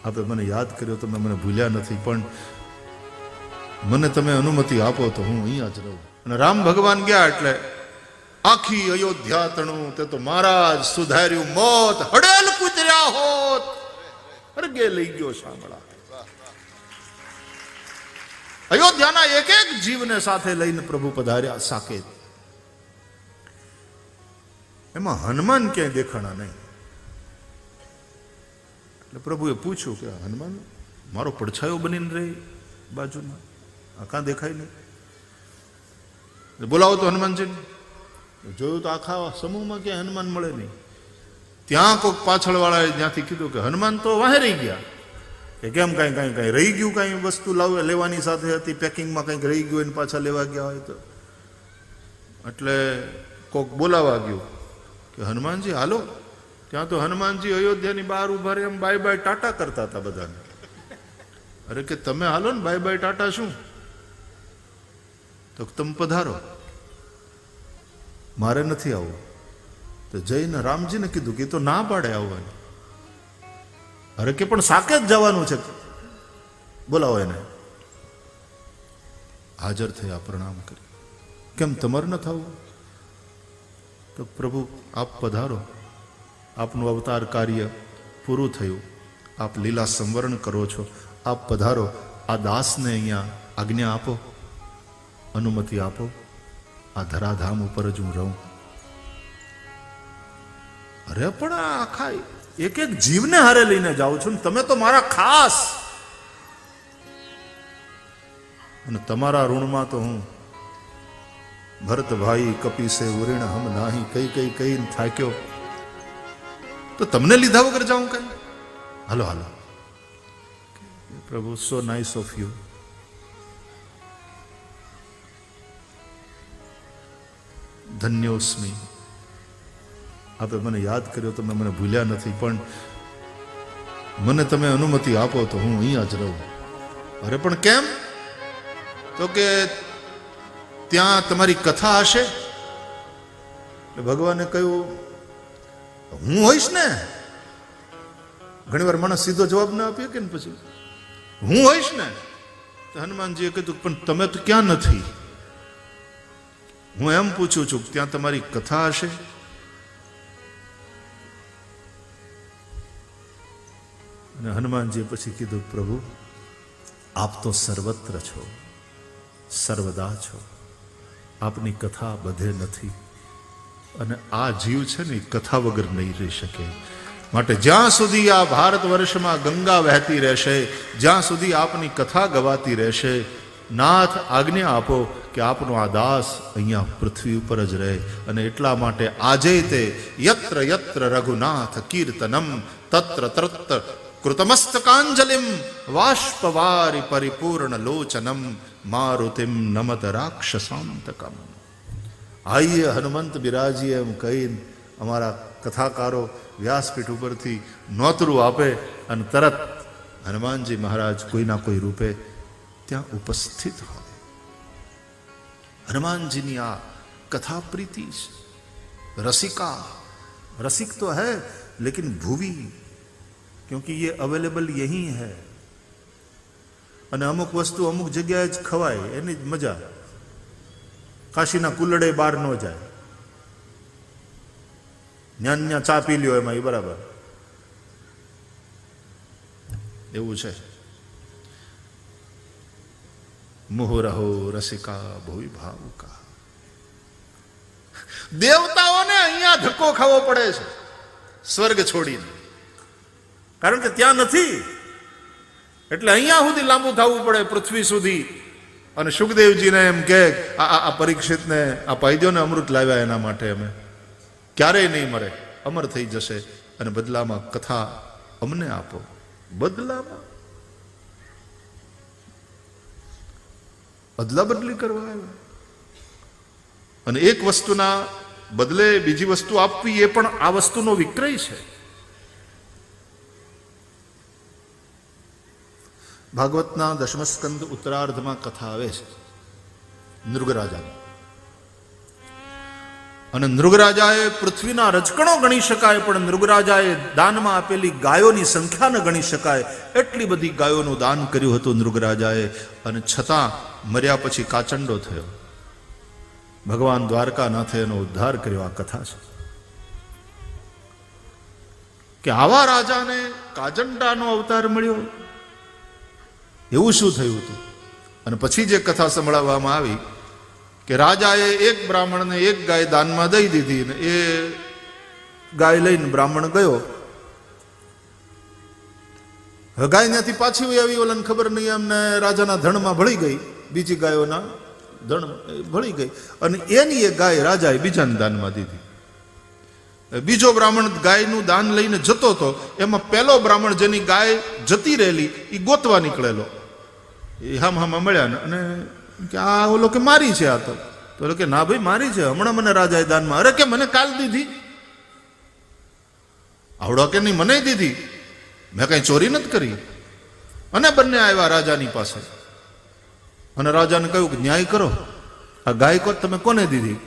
આપે મને યાદ કર્યો, તમે મને ભૂલ્યા નથી, પણ મને તમે અનુમતિ આપો તો હું અહીંયા જ રહું. અને રામ ભગવાન ગયા એટલે આખી અયોધ્યા તણું તે તો મહારાજ સુધાર્યું મોત હડેલ કૂતર્યા હોત અરગે લઈ ગયો સાંભળા. અયોધ્યાના એક એક જીવને સાથે લઈને પ્રભુ પધાર્યા સાકેત. એમાં હનુમાન ક્યાંય દેખાણા નહીં. એટલે પ્રભુએ પૂછ્યું કે હનુમાન મારો પડછાયો બનીને રહી બાજુમાં, આ કાં દેખાય નહીં? બોલાવો તો હનુમાનજી. જોયું તો આખા સમૂહમાં ક્યાંય હનુમાન મળે નહીં. ત્યાં કોઈક પાછળ વાળાએ જ્યાંથી કીધું કે હનુમાન તો વાહે રહી ગયા, કે કેમ કાંઈ રહી ગયું, કાંઈ વસ્તુ લેવાની સાથે હતી, પેકિંગમાં કંઈક રહી ગયું એને પાછા લેવા ગયા હોય તો. એટલે કોક બોલાવા ગયું કે હનુમાનજી હાલો. ત્યાં તો હનુમાનજી અયોધ્યાની બહાર ઉભા રહે એમ બાય બાય ટાટા કરતા હતા બધાને. અરે કે તમે હાલો ને, બાય બાય ટાટા શું? તો તમે પધારો, મારે નથી આવવું. તો જઈને રામજીને કીધું કે તો ના પાડે આવવાની. અરે કે પણ સાકેત જવાનું છે, બોલાવો એને. હાજર થયા, પ્રણામ કરી. કેમ તમારે ન થવું? તો પ્રભુ આપ પધારો, આપનું અવતાર કાર્ય પૂરું થયું, આપ લીલા સંવરણ કરો છો, આપ પધારો. આ દાસને અહીંયા આજ્ઞા આપો, અનુમતિ આપો, આ ધરાધામ ઉપર જ હું રહું. અરે પણ આ આખા એક એક જીવને હારે લઈને જાઉં છું ને તમે તો મારા ખાસ, અને તમારા ઋણમાં તો હું ભરત ભાઈ કપી સે ઉરીણ હમ નાહી કઈ થાક્યો, તો તમને લીધા વગર જાઉં કઈ? હાલો હાલો. પ્રભુ સો નાઇસ ઓફ યુ. ધન્યોસ્મી. આપે મને યાદ કર્યો, તમે મને ભૂલ્યા નથી, પણ મને તમે અનુમતિ આપો તો હું અહીંયા જ રહું. અરે પણ કેમ? તો કે ત્યાં તમારી કથા હશે. એટલે ભગવાને કહ્યું હું હોઈશ ને. ઘણી વાર માણસ સીધો જવાબ ના આપીએ કે પછી હું હોઈશ ને. તો હનુમાનજીએ કીધું પણ તમે તો ક્યાં નથી. હું એમ પૂછું છું ત્યાં તમારી કથા હશે. અને હનુમાનજીએ પછી કીધું પ્રભુ આપ તો સર્વત્ર છો, સર્વદા છો, આપની કથા બધે નથી. અને આ જીવ છે ને કથા વગર નહીં રહી શકે. માટે જ્યાં સુધી આ ભારત વર્ષમાં ગંગા વહેતી રહેશે, જ્યાં સુધી આપની કથા ગવાતી રહેશે, નાથ આજ્ઞા આપો કે આપનો આ દાસ અહીંયા પૃથ્વી ઉપર જ રહે. અને એટલા માટે આજે તે યત્ર યત્ર રઘુનાથ કીર્તનમ તત્ર તત્ર કૃતમસ્તકાંજલિમ વાષ્પવારી પરિપૂર્ણ લોચનમ મારુતિમ નમત રાક્ષસાંતકમ. આઈએ હનુમંત બિરાજીએ એમ કહીને અમારા કથાકારો વ્યાસપીઠ ઉપરથી નોતરું આપે અને તરત હનુમાનજી મહારાજ કોઈના કોઈ રૂપે ત્યાં ઉપસ્થિત હોય. હનુમાનજીની આ કથા પ્રીતિ છે. रसिका, रसिक तो है लेकिन भूवी, क्योंकि ये अवेलेबल यही है. અને અમુક વસ્તુ અમુક જગ્યાએ જ ખવાય, એની જ મજા. કાશીના કુલડે બહાર ન જાય, ન્યા ચા પી લ્યો એમાં, એ બરાબર. એવું છે. મુહુરહો રસિકા ભૂવિ ભાવુકા. દેવતાઓને અહીંયા ધક્કો ખાવો પડે છે સ્વર્ગ છોડીને, કારણ કે ત્યાં નથી. એટલે અહીંયા સુધી લાંબુ થવું પડે, પૃથ્વી સુધી. અને સુખદેવજીને એમ કે આ પરીક્ષિતને અપાઈ દો ને, અમૃત લાવ્યા એના માટે અમે, ક્યારેય નહીં મરે, અમર થઈ જશે. અને બદલામાં કથા અમને આપો. બદલામાં અદલા બદલી કરવા આવ્યા. અને એક વસ્તુના બદલે બીજી વસ્તુ આપવી, એ પણ આ વસ્તુનો વિક્રય છે. ભાગવતના દશમસ્કંદ ઉત્તરાર્ધમાં કથા આવે છે નૃગરાજાની. અને નૃગરાજાએ પૃથ્વીના રજકણો ગણી શકાય, પણ નૃગરાજાએ દાનમાં આપેલી ગાયોની સંખ્યા ન ગણી શકાય, એટલી બધી ગાયોનું દાન કર્યું હતું નૃગરાજાએ. અને છતાં મર્યા પછી કાચંડો થયો. ભગવાન દ્વારકાનાથે એનો ઉદ્ધાર કર્યો. આ કથા છે કે આવા રાજાને કાચંડાનો અવતાર મળ્યો. એવું શું થયું હતું? અને પછી જે કથા સંભળાવવામાં આવી કે રાજાએ એક બ્રાહ્મણને એક ગાય દાનમાં દઈ દીધી, ને એ ગાય લઈને બ્રાહ્મણ ગયો. ગાય ત્યાંથી પાછી આવી, ઓલાને ખબર નહીં, એમને રાજાના ધણમાં ભળી ગઈ, બીજી ગાયોના ધણ ભળી ગઈ, અને એની એ ગાય રાજાએ બીજાને દાનમાં દીધી. બીજો બ્રાહ્મણ ગાયનું દાન લઈને જતો હતો, એમાં પહેલો બ્રાહ્મણ જેની ગાય જતી રહેલી એ ગોતવા નીકળેલો. એ હામાં મળ્યા અને કે આ ઓલો કે મારી છે, આ તો કે ના ભાઈ મારી છે, હમણાં મને રાજાએ દાનમાં. અરે કે મને કાલ દીધી. આવડો કે નહીં, મને દીધી, મેં કઈ ચોરી નથી કરી. અને બંને આવ્યા રાજાની પાસે, અને રાજાને કહ્યું કે ન્યાય કરો, આ ગાય કો તમે કોને દીધી?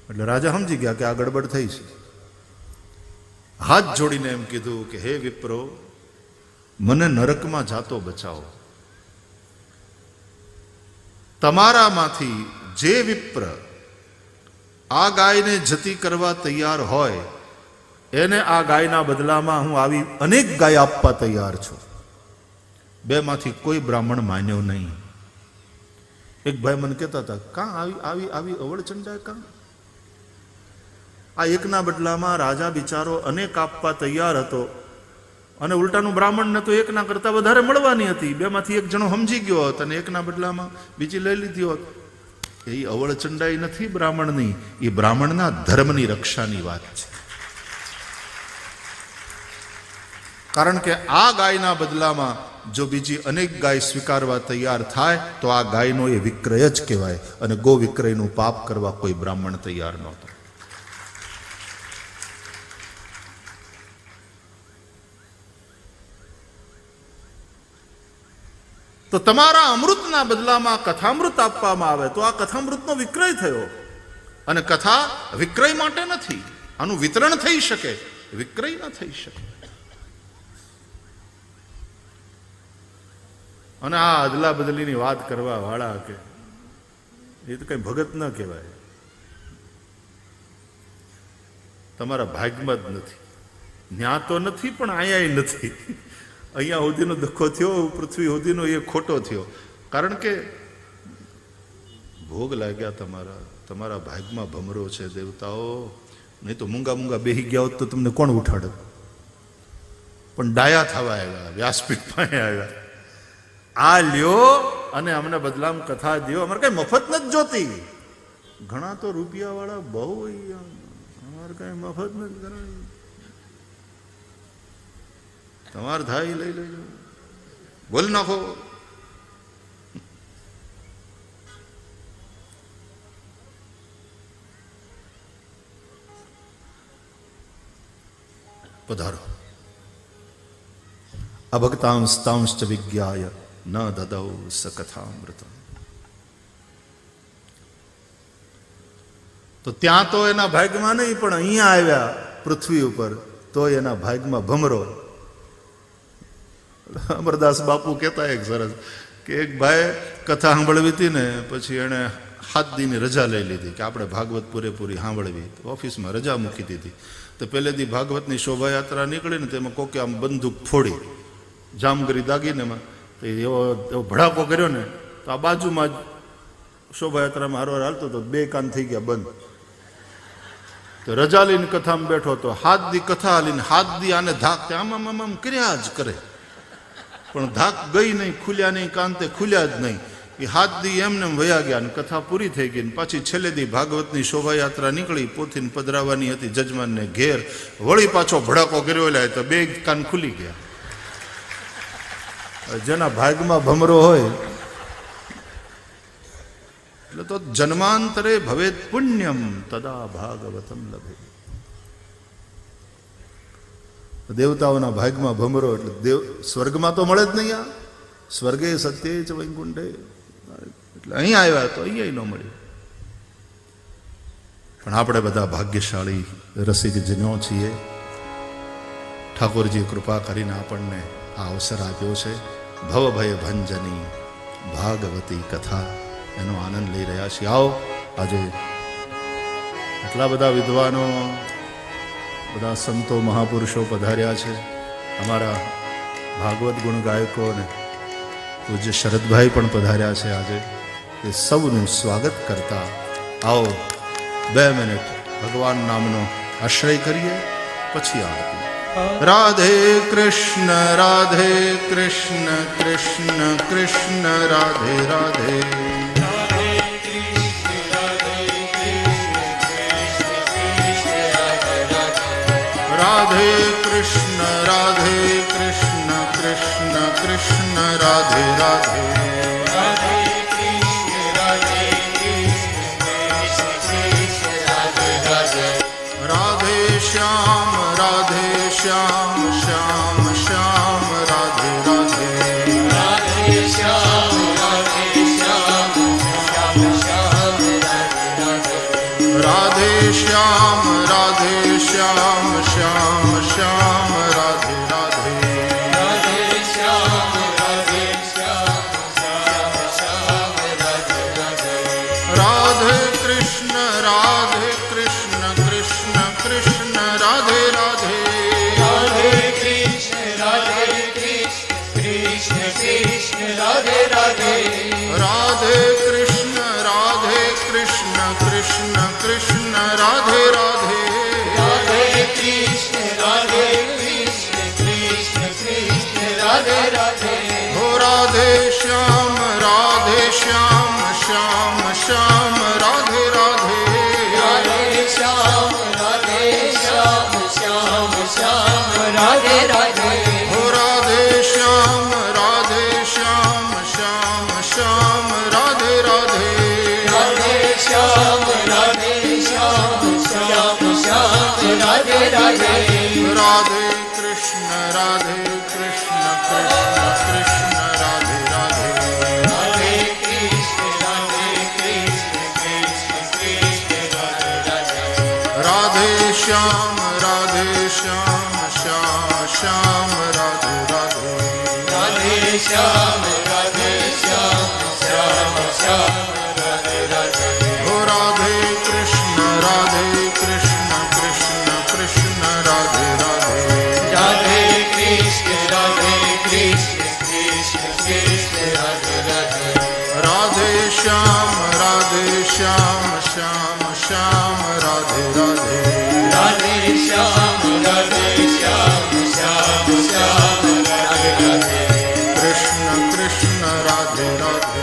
એટલે રાજા સમજી ગયા કે આ ગડબડ થઈ છે. હાથ જોડીને એમ કીધું કે હે વિપ્રો, મને નરકમાં જાતો બચાવો. તમારામાંથી જે વિપ્ર આ ગાયને જતી કરવા તૈયાર હોય એને આ ગાયના બદલામાં હું આવી અનેક ગાય આપવા તૈયાર છું. બેમાંથી કોઈ બ્રાહ્મણ માન્યો નહીં. એક ભાઈ મને કહેતા હતા, કાં આવી અવળચંડા કાં? આ એકના બદલામાં રાજા બિચારો અનેક આપવા તૈયાર હતો, અને ઉલટાનું બ્રાહ્મણને તો એકના કરતા વધારે મળવાની હતી. બેમાંથી એક જણો સમજી ગયો હતો અને એકના બદલામાં બીજી લઈ લીધી હોત. એ અવળચંડાઈ નથી બ્રાહ્મણની, એ બ્રાહ્મણના ધર્મની રક્ષાની વાત છે. કારણ કે આ ગાયના બદલામાં જો બીજી અનેક ગાય સ્વીકારવા તૈયાર થાય તો આ ગાયનો એ વિક્રય જ કહેવાય, અને ગો વિક્રયનું પાપ કરવા કોઈ બ્રાહ્મણ તૈયાર નહોતો. તો તમારા અમૃતના બદલામાં કથામૃત આપવામાં આવે તો આ કથામૃતનો વિક્રય થયો. અને કથા વિક્રય માટે નથી, આનું વિતરણ થઈ શકે, વિક્રય ન થઈ શકે. અને આ અદલા બદલીની વાત કરવા વાળા કે એ તો કઈ ભગત ન કહેવાય. તમારા ભાગમાં જ નથી. ન્યા તો નથી, પણ અહીંયા નથી. અહીંયા સુધીનો ધક્કો થયો, પૃથ્વી સુધીનો એ ખોટો થયો. કારણ કે ભોગ લાગ્યા તમારા ભાગમાં ભમરો છે દેવતાઓ. નહીં તો મૂંગા મૂંગા બેહી ગયા હોત તો તમને કોણ ઉઠાડે? પણ ડાયા થવા આવ્યા, વ્યાસપીઠ પાસે આવ્યા. આ લ્યો અને અમને બદલામાં કથા દો. અમારે કઈ મફત નથી જોતી. ઘણા તો રૂપિયા વાળા બહુ, અમારે કઈ મફત નથી કરાવી. તમારે થાય લઈ લેજો, બોલ નાખો. પધારો. અભક્તાંસ્તાંશ્ચ વિજ્ઞાય ન દદૌ સકથામૃતમ. તો ત્યાં તો એના ભાગમાં નહીં, પણ અહીંયા આવ્યા પૃથ્વી ઉપર તો એના ભાગમાં ભમરો. અમરદાસ બાપુ કહેતા એક સરસ કે એક ભાઈ કથા સાંભળવી હતી ને, પછી એણે 7 દીની રજા લઈ લીધી કે આપણે ભાગવત પૂરેપૂરી સાંભળવી. ઓફિસમાં રજા મૂકી દીધી. તો પહેલે દી ભાગવતની શોભાયાત્રા નીકળી ને તેમાં કોકે આમ બંદૂક ફોડી જામગરી દાગીને એમાં તો એવો ભડાકો કર્યો ને, તો આ બાજુમાં જ શોભાયાત્રામાં હારવાર હાલતો તો 2 કાન થઈ ગયા બંધ. તો રજા લઈને કથામાં બેઠો તો 7 દી કથા હાલીને 7 દી આને ધાક આમ આમ આમ કર્યા જ કરે, પણ ધાક ગઈ નહીં, ખુલ્યા નહીં, કાંતે ખુલ્યા જ નહીં. એ 7 દી એમને વયા ગયા, અને કથા પૂરી થઈ ગઈ. પાછી છેલ્લે દી ભાગવતની શોભાયાત્રા નીકળી, પોથીને પધરાવાની હતી જજમાનને ઘેર. વળી પાછો ભડાકો કર્યો લે તો 2 કાન ખુલી ગયા. જેના ભાગમાં ભમરો હોય એટલે તો જન્માંતરે ભવેત પુણ્યમ તદા ભાગવતમ લભે. દેવતાઓના ભાગમાં ભમરો એટલે સ્વર્ગમાં તો મળે જ નહીં. આ સ્વર્ગે સત્ય ચ વૈકુંઠે, એટલે અહીંયા આવ્યા તો અહીંયા ન મળ્યું. પણ આપણે બધા ભાગ્યશાળી રસિકજનો છીએ. ઠાકોરજી કૃપા કરીને આપણને આ અવસર આપ્યો છે. ભવભય ભંજની ભાગવતી કથા એનો આનંદ લઈ રહ્યા છીએ. આવો, આજે એટલા બધા વિદ્વાનો, બધા સંતો મહાપુરુષો પધાર્યા છે. અમારા ભાગવત ગુણ ગાયકો અને પૂજ્ય શરદભાઈ પણ પધાર્યા છે આજે. એ સૌનું સ્વાગત કરતા આવો 2 મિનિટ ભગવાન નામનો આશ્રય કરીએ, પછી આરતી. રાધે કૃષ્ણ કૃષ્ણ કૃષ્ણ રાધે રાધે. રાધે કૃષ્ણ કૃષ્ણ કૃષ્ણ રાધે રાધે. રાધે શ્યામ શ્યામ શ્યામ રાધે રાધે. રાધે શ્યામ શ્યામ શ્યામ રાધે શ્યામ શ્યામ શ્યામ રાધે રાધે. રાધે શ્યામ શ્યામ રાધે રાધે. રાધે કૃષ્ણ કૃષ્ણ કૃષ્ણ રાધે રાધે. રાધે કૃષ્ણ કૃષ્ણ રાધે રાધે. રાધે કૃષ્ણ કૃષ્ણ કૃષ્ણ રાધે રાધે. રાધે કૃષ્ણ કૃષ્ણ રાધે રાધે. હો રાધે શ્યામ શ્યામ શ્યામ રાધે રાધે. રાધે શ્યામ શ્યામ રાધે રાધે. હો રાધે શ્યામ શ્યામ રાધે રાધે. રાધે શ્યામ રાધે રાધે. રાધે કૃષ્ણ કૃષ્ણ કૃષ્ણ રાધે રાધે. રાધે કૃષ્ણ રાધે શ્યામ શ્યામ રાધે રાધે. રાધે શ્યામ શ્યામ રાધે રાધે. હો રાધે કૃષ્ણ કૃષ્ણ કૃષ્ણ રાધે રાધે. રાધે કૃષ્ણ કૃષ્ણ રાધે રાધે. રાધે શ્યામ શ્યામ રાધે રાધે. રાધે શ્યામ શ્યામ રાધે રાધે. કૃષ્ણ કૃષ્ણ રાધે રાધે.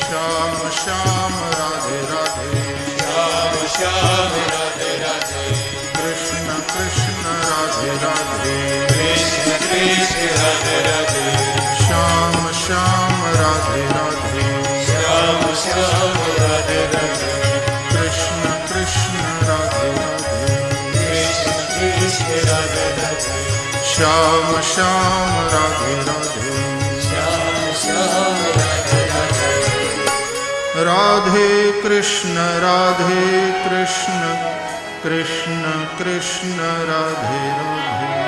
શ્યામ શ્યામ રાધે રાધે. શ્યામ રાધે રાધે. કૃષ્ણ કૃષ્ણ રાધે રાધે. કૃષ્ણ રાધે રાધે. શ્યામ શ્યામ રાધે રાધે. શ્યામ રાધે રાધે. કૃષ્ણ કૃષ્ણ રાધે રાધે. કૃષ્ણ રાધે રાધે. શ્યામ શ્યામ રાધે રાધે. શ્યામ રાધે રાધે. રાધે કૃષ્ણ કૃષ્ણ કૃષ્ણ રાધે રાધે.